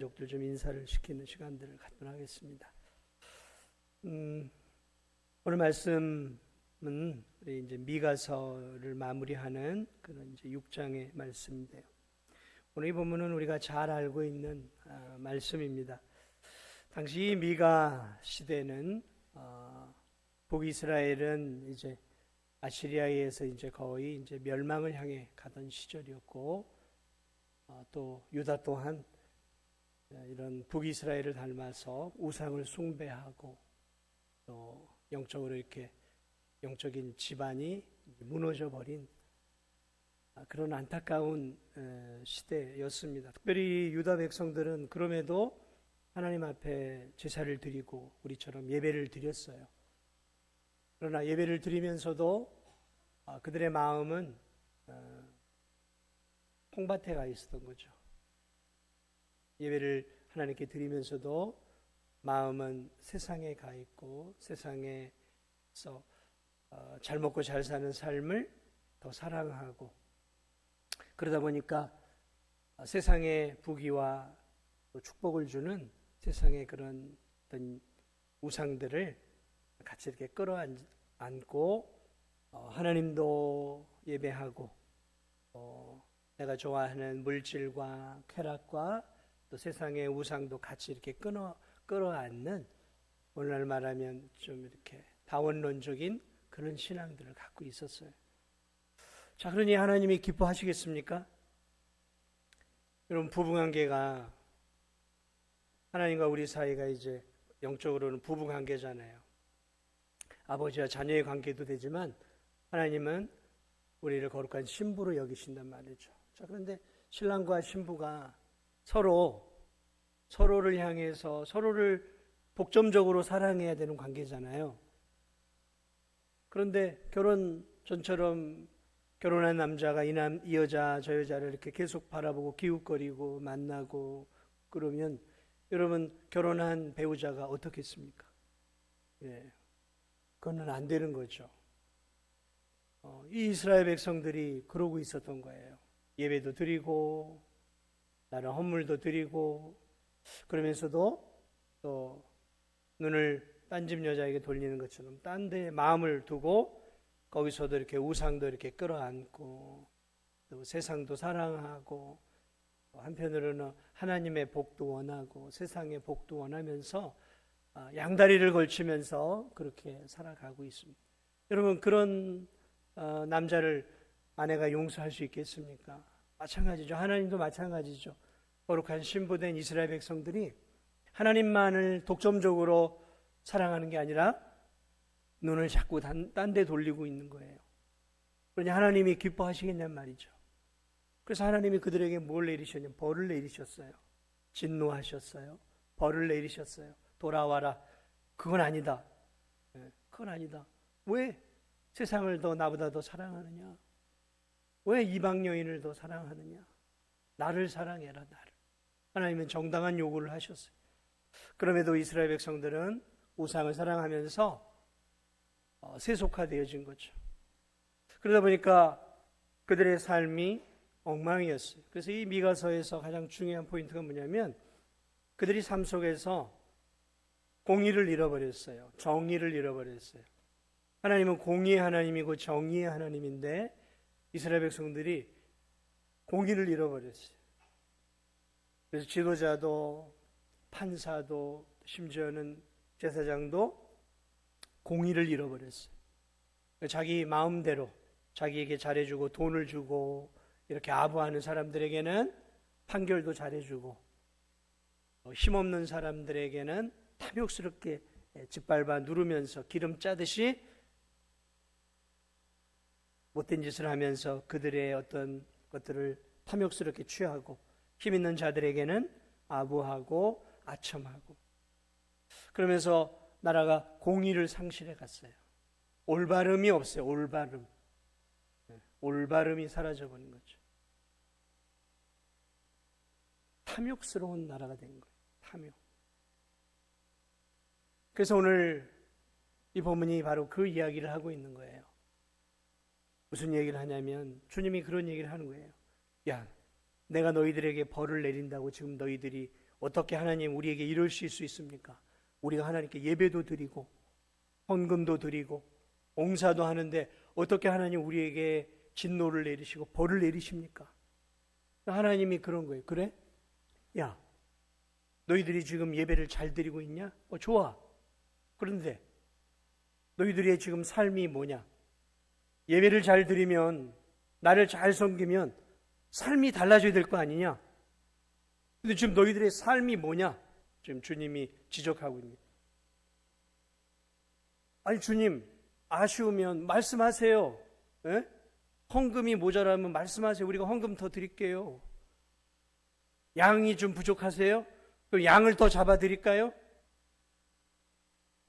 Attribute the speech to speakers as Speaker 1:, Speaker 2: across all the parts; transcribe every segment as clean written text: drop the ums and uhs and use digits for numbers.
Speaker 1: 가족들 좀 인사를 시키는 시간들을 갖도록 하겠습니다. 오늘 말씀은 우리 이제 미가서를 마무리하는 그런 이제 6장의 말씀인데요. 오늘 이 본문은 우리가 잘 알고 있는 말씀입니다. 당시 미가 시대는 북이스라엘은 이제 아시리아에 의해서 이제 거의 이제 멸망을 향해 가던 시절이었고, 또 유다 또한 이런 북이스라엘을 닮아서 우상을 숭배하고 또 영적으로 이렇게 영적인 지반이 무너져 버린 그런 안타까운 시대였습니다. 특별히 유다 백성들은 그럼에도 하나님 앞에 제사를 드리고 우리처럼 예배를 드렸어요. 그러나 예배를 드리면서도 그들의 마음은 콩밭에 가 있었던 거죠. 예배를 하나님께 드리면서도 마음은 세상에 가 있고 세상에서 잘 먹고 잘 사는 삶을 더 사랑하고, 그러다 보니까 세상의 부귀와 축복을 주는 세상의 그런 어떤 우상들을 같이 이렇게 끌어안고 하나님도 예배하고 내가 좋아하는 물질과 쾌락과 또 세상의 우상도 같이 이렇게 끌어안는, 오늘날 말하면 좀 이렇게 다원론적인 그런 신앙들을 갖고 있었어요. 자, 그러니 하나님이 기뻐하시겠습니까? 여러분, 부부관계가, 하나님과 우리 사이가 이제 영적으로는 부부관계잖아요. 아버지와 자녀의 관계도 되지만 하나님은 우리를 거룩한 신부로 여기신단 말이죠. 자, 그런데 신랑과 신부가 서로를 향해서 서로를 독점적으로 사랑해야 되는 관계잖아요. 그런데 결혼 전처럼 결혼한 남자가 이 여자 저 여자를 이렇게 계속 바라보고 기웃거리고 만나고 그러면 여러분, 결혼한 배우자가 어떻겠습니까? 예, 그거는 안 되는 거죠. 이 이스라엘 백성들이 그러고 있었던 거예요. 예배도 드리고 나는 헌물도 드리고 그러면서도 또 눈을 딴 집 여자에게 돌리는 것처럼 딴 데 마음을 두고 거기서도 이렇게 우상도 이렇게 끌어안고 또 세상도 사랑하고 한편으로는 하나님의 복도 원하고 세상의 복도 원하면서 양다리를 걸치면서 그렇게 살아가고 있습니다. 여러분, 그런 남자를 아내가 용서할 수 있겠습니까? 마찬가지죠. 하나님도 마찬가지죠. 거룩한 신부된 이스라엘 백성들이 하나님만을 독점적으로 사랑하는 게 아니라 눈을 자꾸 딴 데 돌리고 있는 거예요. 그러니 하나님이 기뻐하시겠냔 말이죠. 그래서 하나님이 그들에게 뭘 내리셨냐면 벌을 내리셨어요. 진노하셨어요. 벌을 내리셨어요. 돌아와라. 그건 아니다. 그건 아니다. 왜 세상을 더 나보다 더 사랑하느냐? 왜 이방 여인을 더 사랑하느냐? 나를 사랑해라, 나를. 하나님은 정당한 요구를 하셨어요. 그럼에도 이스라엘 백성들은 우상을 사랑하면서 세속화되어진 거죠. 그러다 보니까 그들의 삶이 엉망이었어요. 그래서 이 미가서에서 가장 중요한 포인트가 뭐냐면 그들이 삶 속에서 공의를 잃어버렸어요. 정의를 잃어버렸어요. 하나님은 공의의 하나님이고 정의의 하나님인데 이스라엘 백성들이 공의를 잃어버렸어요. 그래서 지도자도 판사도 심지어는 제사장도 공의를 잃어버렸어요. 자기 마음대로 자기에게 잘해주고 돈을 주고 이렇게 아부하는 사람들에게는 판결도 잘해주고 힘없는 사람들에게는 탐욕스럽게 짓밟아 누르면서 기름 짜듯이 못된 짓을 하면서 그들의 어떤 것들을 탐욕스럽게 취하고, 힘 있는 자들에게는 아부하고 아첨하고, 그러면서 나라가 공의를 상실해 갔어요. 올바름이 없어요. 올바름이 사라져버린 거죠. 탐욕스러운 나라가 된 거예요. 탐욕. 그래서 오늘 이 본문이 바로 그 이야기를 하고 있는 거예요. 무슨 얘기를 하냐면 주님이 그런 얘기를 하는 거예요. 야, 내가 너희들에게 벌을 내린다고 지금 너희들이 어떻게 하나님 우리에게 이러실 수 있습니까? 우리가 하나님께 예배도 드리고 헌금도 드리고 봉사도 하는데 어떻게 하나님 우리에게 진노를 내리시고 벌을 내리십니까? 하나님이 그런 거예요. 그래? 야, 너희들이 지금 예배를 잘 드리고 있냐? 좋아. 그런데 너희들의 지금 삶이 뭐냐? 예배를 잘 드리면, 나를 잘 섬기면 삶이 달라져야 될 거 아니냐? 근데 지금 너희들의 삶이 뭐냐? 지금 주님이 지적하고 있습니다. 아니 주님, 아쉬우면 말씀하세요. 에? 헌금이 모자라면 말씀하세요. 우리가 헌금 더 드릴게요. 양이 좀 부족하세요? 그럼 양을 더 잡아 드릴까요?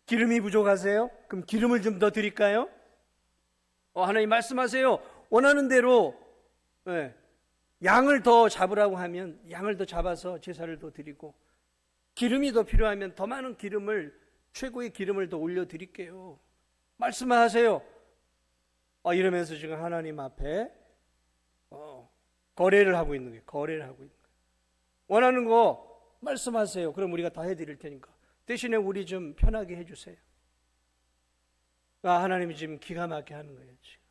Speaker 1: 기름이 부족하세요? 그럼 기름을 좀 더 드릴까요? 하나님 말씀하세요. 원하는 대로 양을 더 잡으라고 하면 양을 더 잡아서 제사를 더 드리고, 기름이 더 필요하면 더 많은 기름을, 최고의 기름을 더 올려드릴게요. 말씀하세요. 이러면서 지금 하나님 앞에 거래를 하고 있는 거예요. 거래를 하고 있는 거예요. 원하는 거 말씀하세요. 그럼 우리가 다 해드릴 테니까 대신에 우리 좀 편하게 해주세요. 하나님이 지금 기가 막히게 하는 거예요. 지금.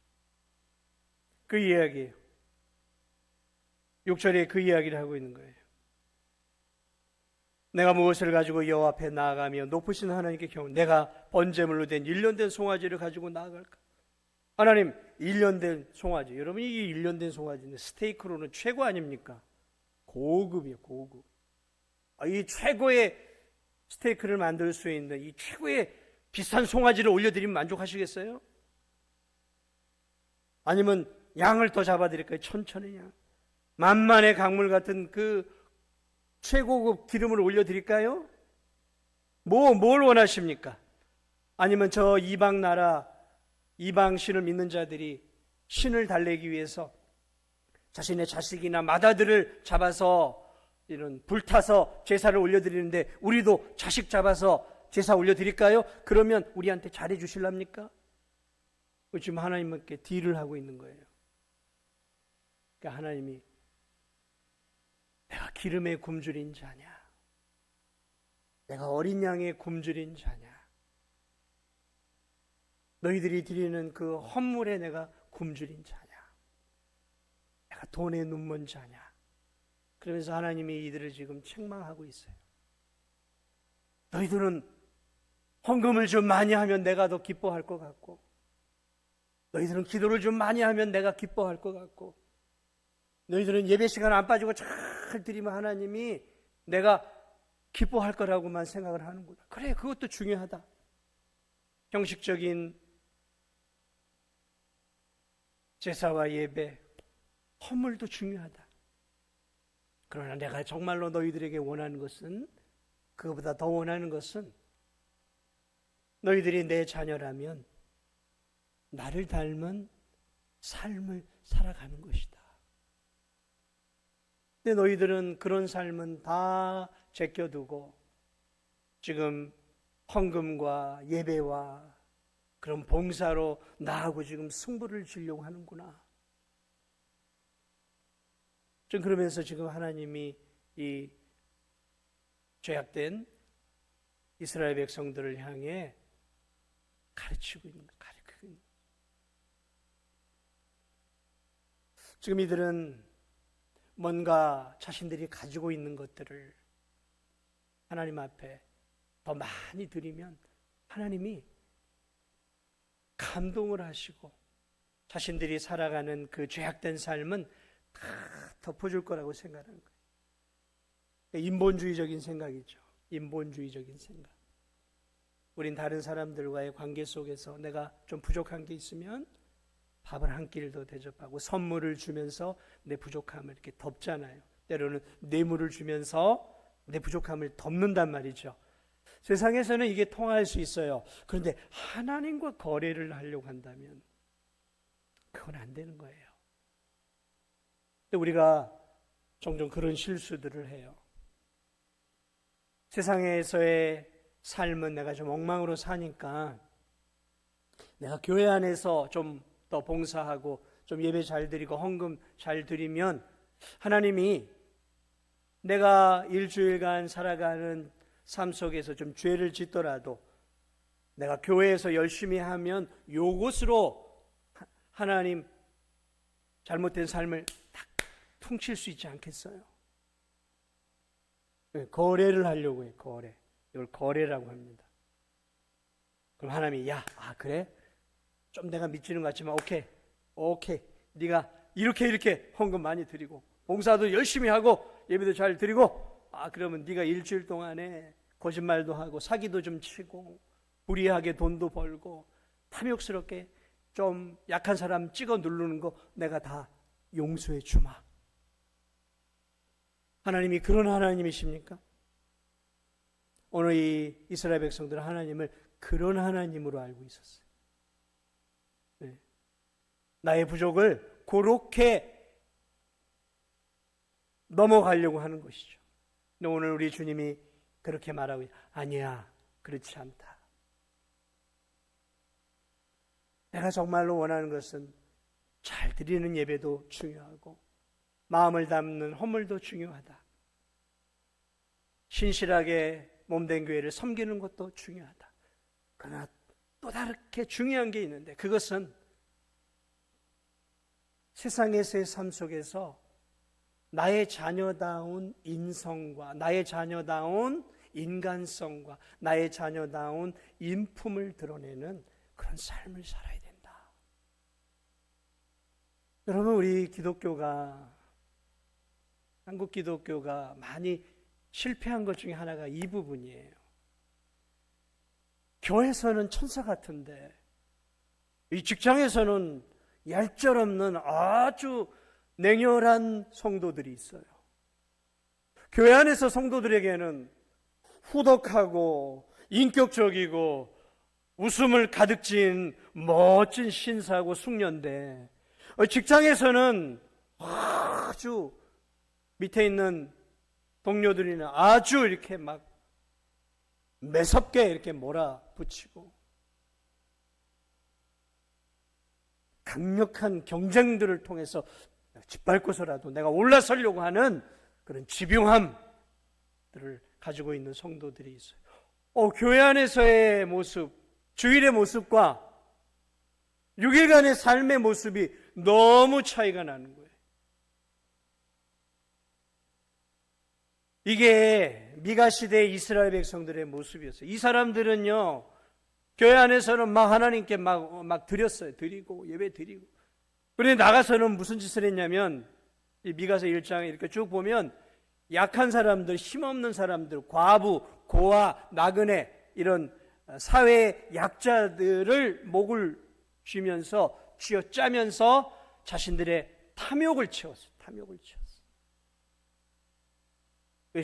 Speaker 1: 그 이야기예요. 6절에 그 이야기를 하고 있는 거예요. 내가 무엇을 가지고 여호와 앞에 나아가며 높으신 하나님께 경우 내가 번제물로 된 1년 된 송아지를 가지고 나아갈까? 하나님, 1년 된 송아지. 여러분, 이 1년 된 송아지는 스테이크로는 최고 아닙니까? 고급이에요, 고급. 이 최고의 스테이크를 만들 수 있는 이 최고의 비싼 송아지를 올려드리면 만족하시겠어요? 아니면 양을 더 잡아드릴까요? 천천히 양. 만만의 강물 같은 그 최고급 기름을 올려드릴까요? 뭘 원하십니까? 아니면 저 이방 나라, 이방 신을 믿는 자들이 신을 달래기 위해서 자신의 자식이나 맏아들을 잡아서 이런 불타서 제사를 올려드리는데 우리도 자식 잡아서 제사 올려드릴까요? 그러면 우리한테 잘해 주실랍니까? 지금 하나님께 딜을 하고 있는 거예요. 그러니까 하나님이 내가 기름의 굶주린 자냐? 내가 어린 양의 굶주린 자냐? 너희들이 드리는 그 헌물에 내가 굶주린 자냐? 내가 돈에 눈먼 자냐? 그러면서 하나님이 이들을 지금 책망하고 있어요. 너희들은 헌금을 좀 많이 하면 내가 더 기뻐할 것 같고, 너희들은 기도를 좀 많이 하면 내가 기뻐할 것 같고, 너희들은 예배 시간 안 빠지고 잘 드리면 하나님이 내가 기뻐할 거라고만 생각을 하는구나. 그래, 그것도 중요하다. 형식적인 제사와 예배, 헌물도 중요하다. 그러나 내가 정말로 너희들에게 원하는 것은, 그거보다 더 원하는 것은 너희들이 내 자녀라면 나를 닮은 삶을 살아가는 것이다. 근데 너희들은 그런 삶은 다 제껴두고 지금 헌금과 예배와 그런 봉사로 나하고 지금 승부를 지려고 하는구나. 좀 그러면서 지금 하나님이 이 죄악된 이스라엘 백성들을 향해 가르치고 있는 거예요. 가르치고 있는 거예요. 지금 이들은 뭔가 자신들이 가지고 있는 것들을 하나님 앞에 더 많이 드리면 하나님이 감동을 하시고 자신들이 살아가는 그 죄악된 삶은 다 덮어줄 거라고 생각하는 거예요. 인본주의적인 생각이죠. 인본주의적인 생각. 우린 다른 사람들과의 관계 속에서 내가 좀 부족한 게 있으면 밥을 한 끼를 더 대접하고 선물을 주면서 내 부족함을 이렇게 덮잖아요. 때로는 뇌물을 주면서 내 부족함을 덮는단 말이죠. 세상에서는 이게 통할 수 있어요. 그런데 하나님과 거래를 하려고 한다면 그건 안 되는 거예요. 근데 우리가 종종 그런 실수들을 해요. 세상에서의 삶은 내가 좀 엉망으로 사니까 내가 교회 안에서 좀 더 봉사하고 좀 예배 잘 드리고 헌금 잘 드리면 하나님이 내가 일주일간 살아가는 삶 속에서 좀 죄를 짓더라도 내가 교회에서 열심히 하면 요것으로 하나님 잘못된 삶을 딱 퉁칠 수 있지 않겠어요? 거래를 하려고 해요. 거래. 이걸 거래라고 합니다. 그럼 하나님이 그래? 좀 내가 미치는 것 같지만 오케이. 네가 이렇게 헌금 많이 드리고 봉사도 열심히 하고 예배도 잘 드리고 그러면 네가 일주일 동안에 거짓말도 하고 사기도 좀 치고 불의하게 돈도 벌고 탐욕스럽게 좀 약한 사람 찍어 누르는 거 내가 다 용서해 주마. 하나님이 그런 하나님이십니까? 오늘 이 이스라엘 백성들은 하나님을 그런 하나님으로 알고 있었어요. 네. 나의 부족을 그렇게 넘어가려고 하는 것이죠. 근데 오늘 우리 주님이 그렇게 말하고 아니야, 그렇지 않다. 내가 정말로 원하는 것은 잘 드리는 예배도 중요하고 마음을 담는 헌물도 중요하다. 신실하게 몸된 교회를 섬기는 것도 중요하다. 그러나 또 다르게 중요한 게 있는데 그것은 세상에서의 삶 속에서 나의 자녀다운 인성과 나의 자녀다운 인간성과 나의 자녀다운 인품을 드러내는 그런 삶을 살아야 된다. 여러분, 우리 기독교가, 한국 기독교가 많이 실패한 것 중에 하나가 이 부분이에요. 교회에서는 천사 같은데 이 직장에서는 얄짤없는 아주 냉혈한 성도들이 있어요. 교회 안에서 성도들에게는 후덕하고 인격적이고 웃음을 가득 지은 멋진 신사고 숙녀인데 직장에서는 아주 밑에 있는 동료들이나 아주 이렇게 막 매섭게 이렇게 몰아붙이고 강력한 경쟁들을 통해서 짓밟고서라도 내가 올라서려고 하는 그런 집요함들을 가지고 있는 성도들이 있어요. 교회 안에서의 모습, 주일의 모습과 6일간의 삶의 모습이 너무 차이가 나는 거예요. 이게 미가 시대의 이스라엘 백성들의 모습이었어요. 이 사람들은요, 교회 안에서는 막 하나님께 막 드렸어요. 드리고 예배 드리고. 그런데 나가서는 무슨 짓을 했냐면 이 미가서 1장에 이렇게 쭉 보면 약한 사람들, 힘없는 사람들, 과부, 고아, 나그네 이런 사회 약자들을 목을 쥐면서 쥐어짜면서 자신들의 탐욕을 채웠어요. 탐욕을 채웠어요.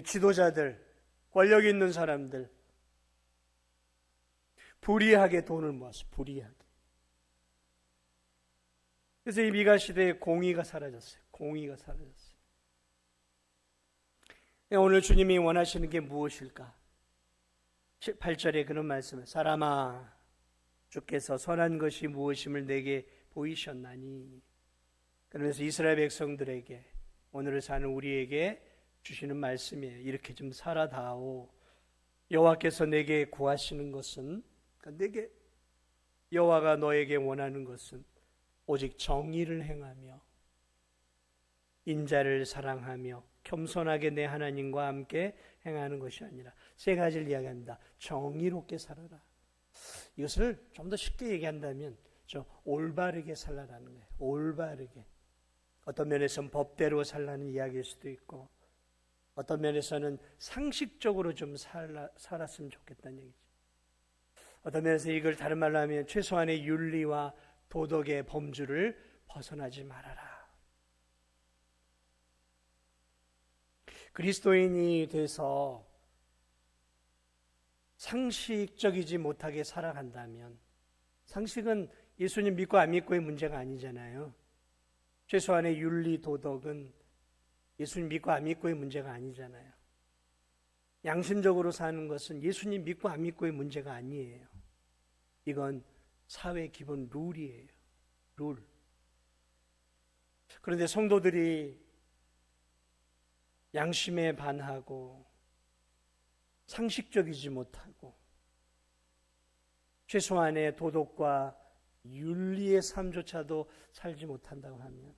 Speaker 1: 지도자들, 권력 있는 사람들 불의하게 돈을 모았어요. 불의하게. 그래서 이 미가 시대에 공의가 사라졌어요. 공의가 사라졌어요. 오늘 주님이 원하시는 게 무엇일까? 8절에 그런 말씀을 사람아 주께서 선한 것이 무엇임을 내게 보이셨나니. 그러면서 이스라엘 백성들에게 오늘을 사는 우리에게 주시는 말씀이에요. 이렇게 좀 살아다오. 여호와께서 내게 구하시는 것은, 내게 여호와가 너에게 원하는 것은 오직 정의를 행하며 인자를 사랑하며 겸손하게 내 하나님과 함께 행하는 것이 아니라 세 가지를 이야기합니다. 정의롭게 살아라. 이것을 좀 더 쉽게 얘기한다면 올바르게 살라라는 거예요. 올바르게. 어떤 면에서는 법대로 살라는 이야기일 수도 있고 어떤 면에서는 상식적으로 좀 살았으면 좋겠다는 얘기죠. 어떤 면에서 이걸 다른 말로 하면 최소한의 윤리와 도덕의 범주를 벗어나지 말아라. 그리스도인이 돼서 상식적이지 못하게 살아간다면, 상식은 예수님 믿고 안 믿고의 문제가 아니잖아요. 최소한의 윤리, 도덕은 예수님 믿고 안 믿고의 문제가 아니잖아요. 양심적으로 사는 것은 예수님 믿고 안 믿고의 문제가 아니에요. 이건 사회 기본 룰이에요. 룰. 그런데 성도들이 양심에 반하고 상식적이지 못하고 최소한의 도덕과 윤리의 삶조차도 살지 못한다고 하면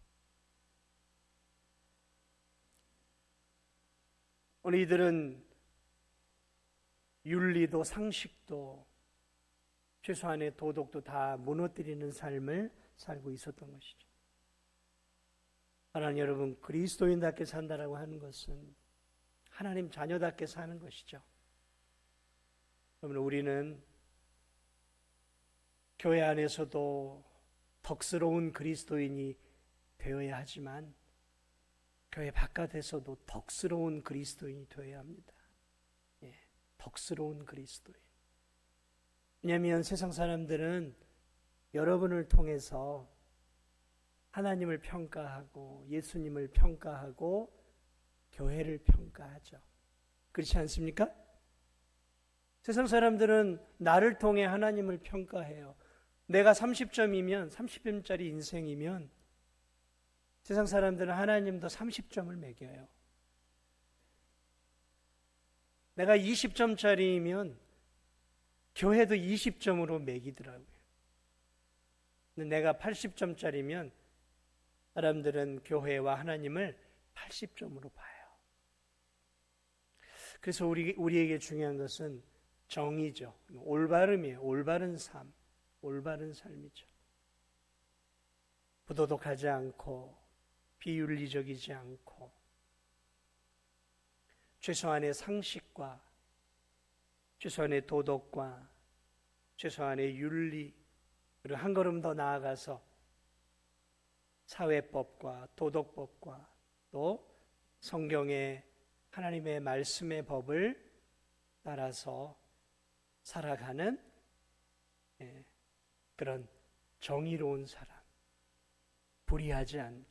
Speaker 1: 오늘 이들은 윤리도 상식도 최소한의 도덕도 다 무너뜨리는 삶을 살고 있었던 것이죠. 사랑하는 여러분, 그리스도인답게 산다라고 하는 것은 하나님 자녀답게 사는 것이죠. 그러면 우리는 교회 안에서도 덕스러운 그리스도인이 되어야 하지만 교회 바깥에서도 덕스러운 그리스도인이 되어야 합니다. 예, 덕스러운 그리스도인. 왜냐하면 세상 사람들은 여러분을 통해서 하나님을 평가하고 예수님을 평가하고 교회를 평가하죠. 그렇지 않습니까? 세상 사람들은 나를 통해 하나님을 평가해요. 내가 30점이면 30점짜리 인생이면 세상 사람들은 하나님도 30점을 매겨요. 내가 20점짜리이면 교회도 20점으로 매기더라고요. 근데 내가 80점짜리면 사람들은 교회와 하나님을 80점으로 봐요. 그래서 우리에게 중요한 것은 정의죠. 올바름이에요. 올바른 삶. 올바른 삶이죠. 부도덕하지 않고 비윤리적이지 않고 최소한의 상식과 최소한의 도덕과 최소한의 윤리 그리고 한 걸음 더 나아가서 사회법과 도덕법과 또 성경의 하나님의 말씀의 법을 따라서 살아가는 그런 정의로운 사람, 불의하지 않는,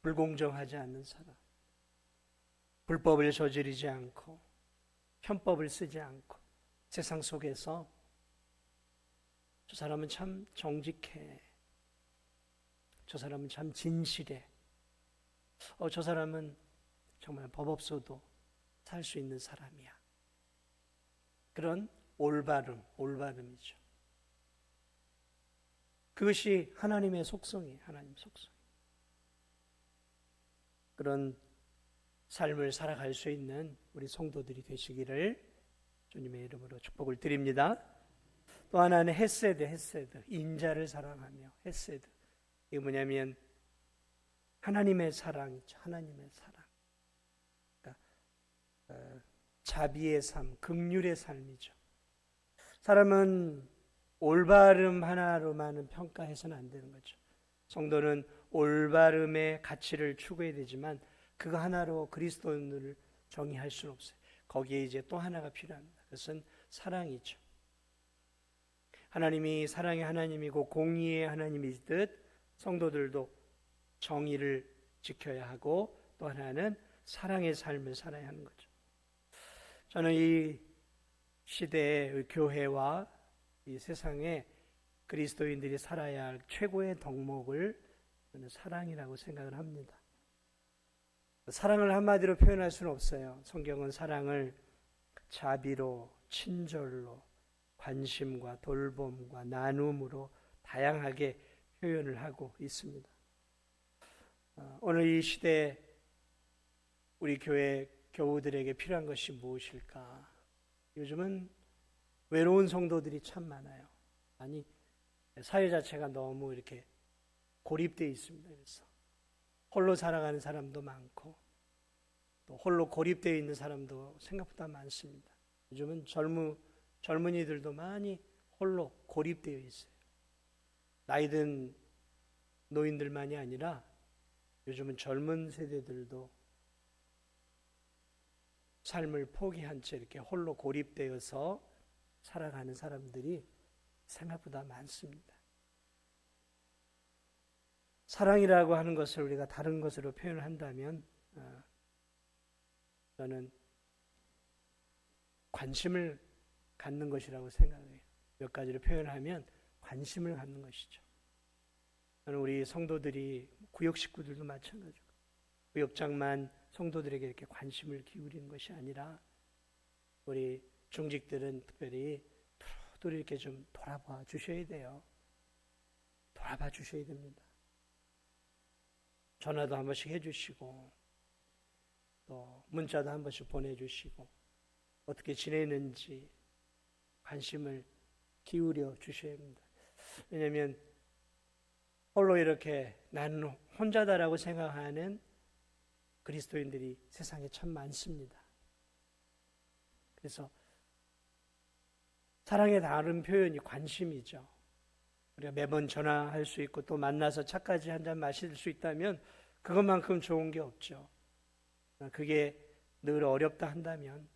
Speaker 1: 불공정하지 않는 사람, 불법을 저지르지 않고 편법을 쓰지 않고 세상 속에서 저 사람은 참 정직해, 저 사람은 참 진실해, 저 사람은 정말 법 없어도 살 수 있는 사람이야. 그런 올바름이죠. 그것이 하나님의 속성이에요. 하나님 속성. 그런 삶을 살아갈 수 있는 우리 성도들이 되시기를 주님의 이름으로 축복을 드립니다. 또 하나는 헤세드, 인자를 사랑하며 헤세드. 이게 뭐냐면 하나님의 사랑이죠. 하나님의 사랑. 그러니까 자비의 삶, 긍휼의 삶이죠. 사람은 올바름 하나로만은 평가해서는 안 되는 거죠. 성도는 올바름의 가치를 추구해야 되지만 그거 하나로 그리스도인을 정의할 수는 없어요. 거기에 이제 또 하나가 필요합니다. 그것은 사랑이죠. 하나님이 사랑의 하나님이고 공의의 하나님이듯 성도들도 정의를 지켜야 하고 또 하나는 사랑의 삶을 살아야 하는 거죠. 저는 이 시대의 교회와 이 세상에 그리스도인들이 살아야 할 최고의 덕목을 저는 사랑이라고 생각을 합니다. 사랑을 한마디로 표현할 수는 없어요. 성경은 사랑을 자비로, 친절로, 관심과 돌봄과 나눔으로 다양하게 표현을 하고 있습니다. 오늘 이 시대에 우리 교회 교우들에게 필요한 것이 무엇일까? 요즘은 외로운 성도들이 참 많아요. 아니, 사회 자체가 너무 이렇게 고립되어 있습니다. 그래서 홀로 살아가는 사람도 많고 또 홀로 고립되어 있는 사람도 생각보다 많습니다. 요즘은 젊은이들도 많이 홀로 고립되어 있어요. 나이든 노인들만이 아니라 요즘은 젊은 세대들도 삶을 포기한 채 이렇게 홀로 고립되어서 살아가는 사람들이 생각보다 많습니다. 사랑이라고 하는 것을 우리가 다른 것으로 표현을 한다면 저는 관심을 갖는 것이라고 생각해요. 몇 가지로 표현하면 관심을 갖는 것이죠. 저는 우리 성도들이 구역 식구들도 마찬가지고 구역장만 성도들에게 이렇게 관심을 기울이는 것이 아니라 우리 중직들은 특별히 또 이렇게 좀 돌아봐 주셔야 돼요. 돌아봐 주셔야 됩니다. 전화도 한 번씩 해주시고 또 문자도 한 번씩 보내주시고 어떻게 지내는지 관심을 기울여 주셔야 합니다. 왜냐하면 홀로 이렇게 나는 혼자다라고 생각하는 그리스도인들이 세상에 참 많습니다. 그래서 사랑의 다른 표현이 관심이죠. 우리가 매번 전화할 수 있고 또 만나서 차까지 한 잔 마실 수 있다면 그것만큼 좋은 게 없죠. 그게 늘 어렵다 한다면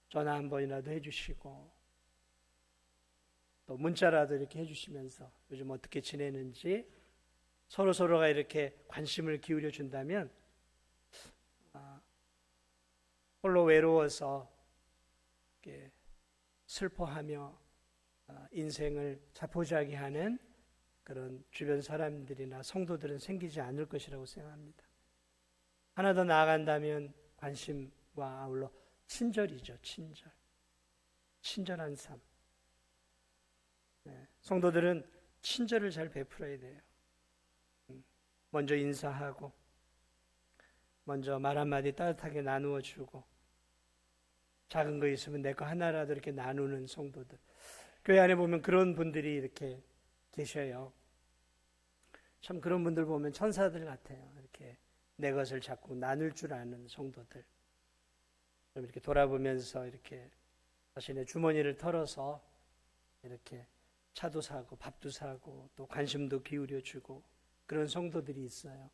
Speaker 1: 전화 한 번이라도 해주시고 또 문자라도 이렇게 해주시면서 요즘 어떻게 지내는지 서로가 이렇게 관심을 기울여 준다면 홀로 외로워서 이렇게 슬퍼하며 인생을 자포자기하는 그런 주변 사람들이나 성도들은 생기지 않을 것이라고 생각합니다. 하나 더 나아간다면 관심과 아울러 친절이죠. 친절한 삶. 성도들은 친절을 잘 베풀어야 돼요. 먼저 인사하고 먼저 말 한마디 따뜻하게 나누어 주고 작은 거 있으면 내 거 하나라도 이렇게 나누는 성도들. 교회 안에 보면 그런 분들이 이렇게 계셔요. 참 그런 분들 보면 천사들 같아요. 이렇게 내 것을 자꾸 나눌 줄 아는 성도들. 좀 이렇게 돌아보면서 이렇게 자신의 주머니를 털어서 이렇게 차도 사고 밥도 사고 또 관심도 기울여 주고 그런 성도들이 있어요.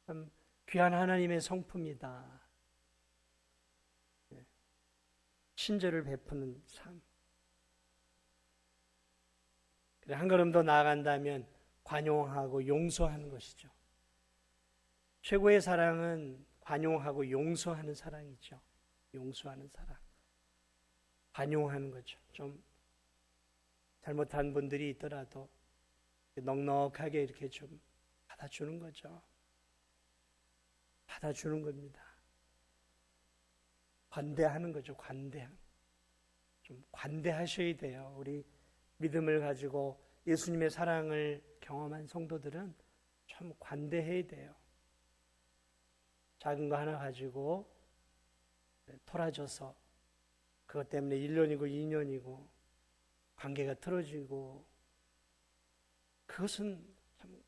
Speaker 1: 참 귀한 하나님의 성품이다. 친절을 베푸는 삶. 그래, 한 걸음 더 나아간다면 관용하고 용서하는 것이죠. 최고의 사랑은 관용하고 용서하는 사랑이죠. 용서하는 사랑. 관용하는 거죠. 좀 잘못한 분들이 있더라도 넉넉하게 이렇게 좀 받아주는 거죠. 받아주는 겁니다. 관대하는 거죠. 관대함. 좀 관대하셔야 돼요. 우리 믿음을 가지고 예수님의 사랑을 경험한 성도들은 참 관대해야 돼요. 작은 거 하나 가지고 토라져서 그것 때문에 1년이고 2년이고 관계가 틀어지고 그것은 참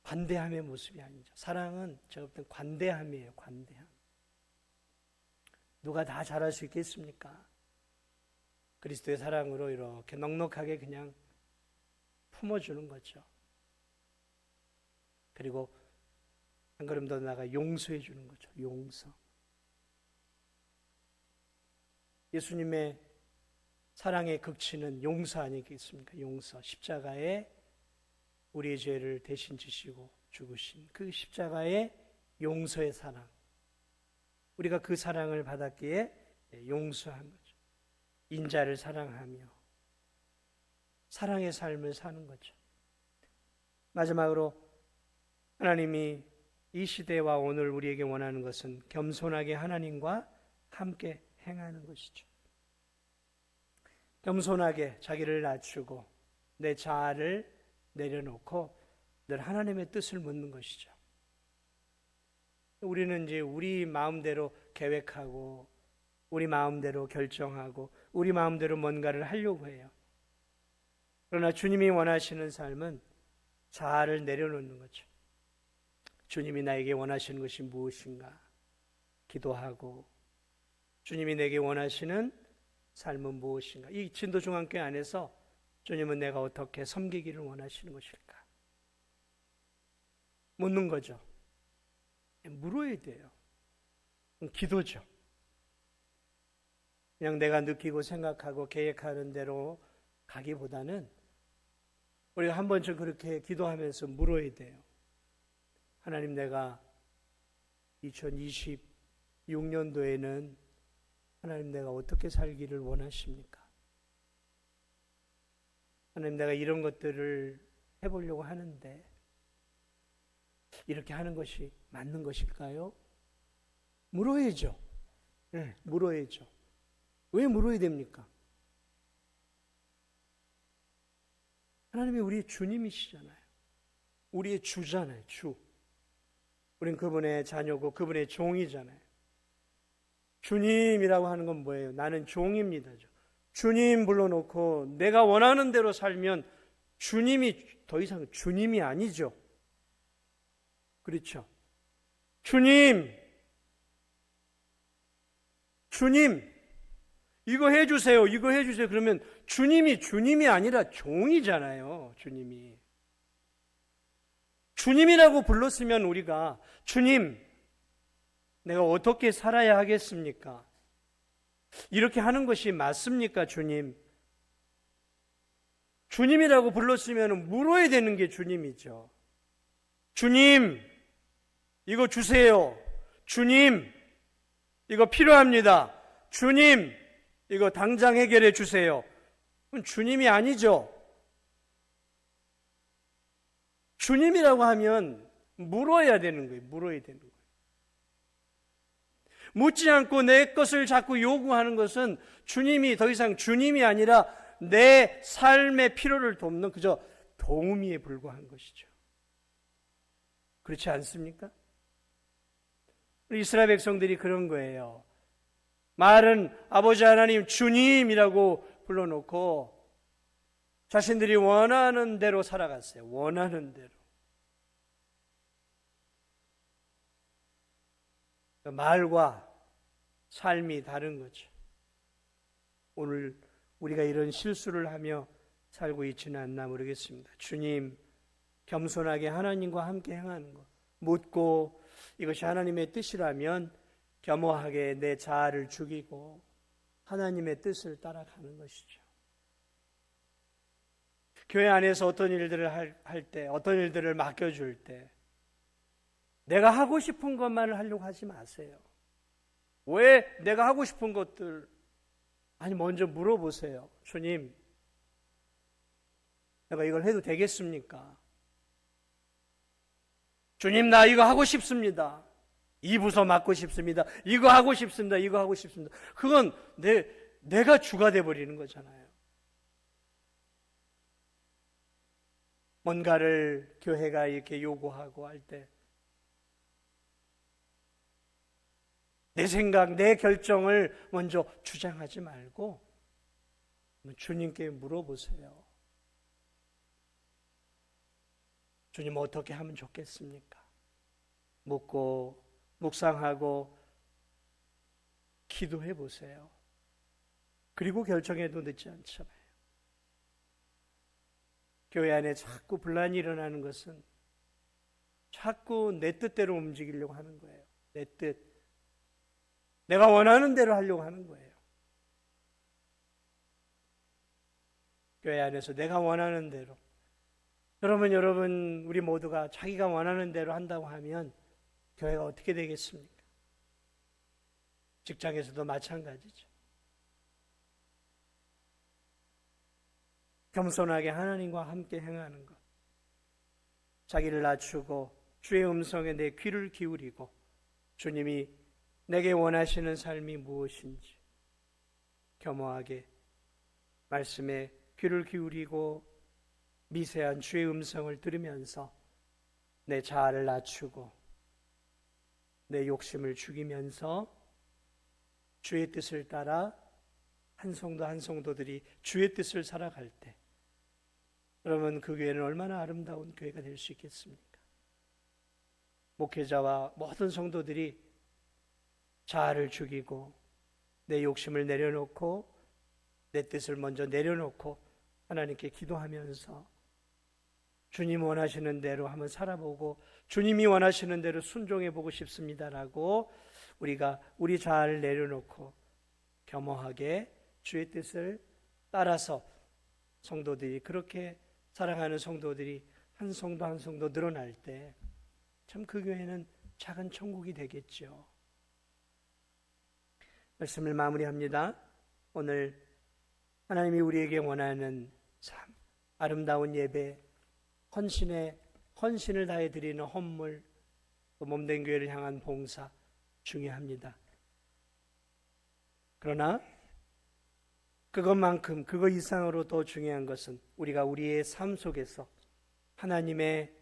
Speaker 1: 관대함의 모습이 아니죠. 사랑은 제가 볼 땐 관대함이에요. 관대함. 누가 다 잘할 수 있겠습니까? 그리스도의 사랑으로 이렇게 넉넉하게 그냥 품어주는 거죠. 그리고 한 걸음 더 나아가 용서해 주는 거죠. 용서. 예수님의 사랑의 극치는 용서 아니겠습니까? 용서. 십자가에 우리의 죄를 대신 지시고 죽으신 그 십자가의 용서의 사랑. 우리가 그 사랑을 받았기에 용서한 거죠. 인자를 사랑하며 사랑의 삶을 사는 거죠. 마지막으로 하나님이 이 시대와 오늘 우리에게 원하는 것은 겸손하게 하나님과 함께 행하는 것이죠. 겸손하게 자기를 낮추고 내 자아를 내려놓고 늘 하나님의 뜻을 묻는 것이죠. 우리는 이제 우리 마음대로 계획하고 우리 마음대로 결정하고 우리 마음대로 뭔가를 하려고 해요. 그러나 주님이 원하시는 삶은 자아를 내려놓는 거죠. 주님이 나에게 원하시는 것이 무엇인가 기도하고 주님이 내게 원하시는 삶은 무엇인가. 이 진도중앙교회 안에서 주님은 내가 어떻게 섬기기를 원하시는 것일까 묻는 거죠. 물어야 돼요. 기도죠. 그냥 내가 느끼고 생각하고 계획하는 대로 가기보다는 우리가 한 번쯤 그렇게 기도하면서 물어야 돼요. 하나님, 내가 2026년도에는 하나님 내가 어떻게 살기를 원하십니까? 하나님, 내가 이런 것들을 해보려고 하는데 이렇게 하는 것이 맞는 것일까요? 물어야죠. 네, 물어야죠. 왜 물어야 됩니까? 하나님이 우리의 주님이시잖아요. 우리의 주잖아요. 주. 우린 그분의 자녀고 그분의 종이잖아요. 주님이라고 하는 건 뭐예요? 나는 종입니다. 주님 불러놓고 내가 원하는 대로 살면 주님이 더 이상 주님이 아니죠. 그렇죠? 주님, 이거 해주세요. 이거 해주세요. 그러면 주님이 아니라 종이잖아요. 주님이라고 불렀으면 우리가 주님, 내가 어떻게 살아야 하겠습니까? 이렇게 하는 것이 맞습니까, 주님? 주님이라고 불렀으면 물어야 되는 게 주님이죠. 주님, 이거 주세요. 주님, 이거 필요합니다. 주님, 이거 당장 해결해 주세요. 그건 주님이 아니죠. 주님이라고 하면 물어야 되는 거예요. 물어야 되는 거예요. 묻지 않고 내 것을 자꾸 요구하는 것은 주님이 더 이상 주님이 아니라 내 삶의 필요를 돕는 그저 도우미에 불과한 것이죠. 그렇지 않습니까? 이스라엘 백성들이 그런 거예요. 말은 아버지 하나님 주님이라고 불러놓고 자신들이 원하는 대로 살아갔어요. 원하는 대로. 말과 삶이 다른 거죠. 오늘 우리가 이런 실수를 하며 살고 있지는 않나 모르겠습니다. 주님, 겸손하게 하나님과 함께 행하는 것. 묻고 이것이 하나님의 뜻이라면 겸허하게 내 자아를 죽이고 하나님의 뜻을 따라가는 것이죠. 교회 안에서 어떤 일들을 할 때, 어떤 일들을 맡겨줄 때 내가 하고 싶은 것만을 하려고 하지 마세요. 왜 내가 하고 싶은 것들 먼저 물어보세요. 주님, 내가 이걸 해도 되겠습니까? 주님, 나 이거 하고 싶습니다. 이 부서 맡고 싶습니다. 이거 하고 싶습니다. 이거 하고 싶습니다. 그건 내가 주가 돼버리는 거잖아요. 뭔가를 교회가 이렇게 요구하고 할 때 내 생각, 내 결정을 먼저 주장하지 말고 주님께 물어보세요. 주님, 어떻게 하면 좋겠습니까? 묻고 묵상하고 기도해 보세요. 그리고 결정해도 늦지 않잖아요. 교회 안에 자꾸 분란이 일어나는 것은 자꾸 내 뜻대로 움직이려고 하는 거예요. 내 뜻. 내가 원하는 대로 하려고 하는 거예요. 교회 안에서 내가 원하는 대로. 그러면 여러분, 우리 모두가 자기가 원하는 대로 한다고 하면 교회가 어떻게 되겠습니까? 직장에서도 마찬가지죠. 겸손하게 하나님과 함께 행하는 것. 자기를 낮추고 주의 음성에 내 귀를 기울이고 주님이 내게 원하시는 삶이 무엇인지 겸허하게 말씀에 귀를 기울이고 미세한 주의 음성을 들으면서 내 자아를 낮추고 내 욕심을 죽이면서 주의 뜻을 따라 한 성도 한 성도들이 주의 뜻을 살아갈 때 여러분, 그 교회는 얼마나 아름다운 교회가 될 수 있겠습니까? 목회자와 모든 성도들이 자아를 죽이고 내 욕심을 내려놓고 내 뜻을 먼저 내려놓고 하나님께 기도하면서 주님 원하시는 대로 한번 살아보고 주님이 원하시는 대로 순종해 보고 싶습니다라고 우리가 우리 자아를 내려놓고 겸허하게 주의 뜻을 따라서 성도들이 그렇게 사랑하는 성도들이 한 성도 한 성도 늘어날 때 참 그 교회는 작은 천국이 되겠죠. 말씀을 마무리합니다. 오늘 하나님이 우리에게 원하는 참 아름다운 예배, 헌신을 다해 드리는 헌물, 또 몸된 교회를 향한 봉사 중요합니다. 그러나 그것만큼 그거 이상으로 더 중요한 것은 우리가 우리의 삶 속에서 하나님의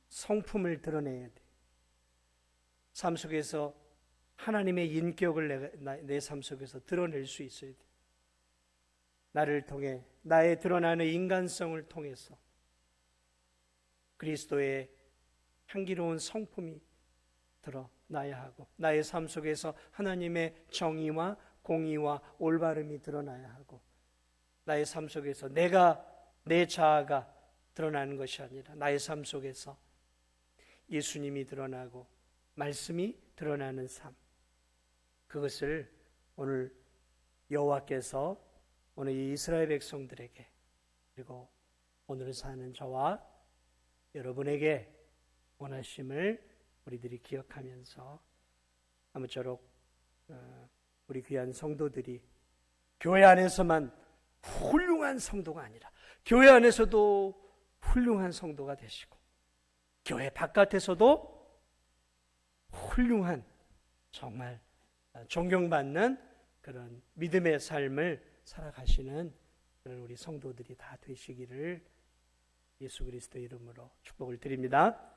Speaker 1: 성품을 드러내야 돼. 삶 속에서 하나님의 인격을 내 삶 속에서 드러낼 수 있어야 돼. 나를 통해 나의 드러나는 인간성을 통해서 그리스도의 향기로운 성품이 드러나야 하고 나의 삶 속에서 하나님의 정의와 공의와 올바름이 드러나야 하고 나의 삶 속에서 내 자아가 드러나는 것이 아니라 나의 삶 속에서 예수님이 드러나고 말씀이 드러나는 삶, 그것을 오늘 여호와께서 오늘 이 이스라엘 백성들에게 그리고 오늘 사는 저와 여러분에게 원하심을 우리들이 기억하면서 아무쪼록 우리 귀한 성도들이 교회 안에서만 훌륭한 성도가 아니라 교회 안에서도 훌륭한 성도가 되시고 교회 바깥에서도 훌륭한 정말 존경받는 그런 믿음의 삶을 살아가시는 그런 우리 성도들이 다 되시기를 예수 그리스도 이름으로 축복을 드립니다.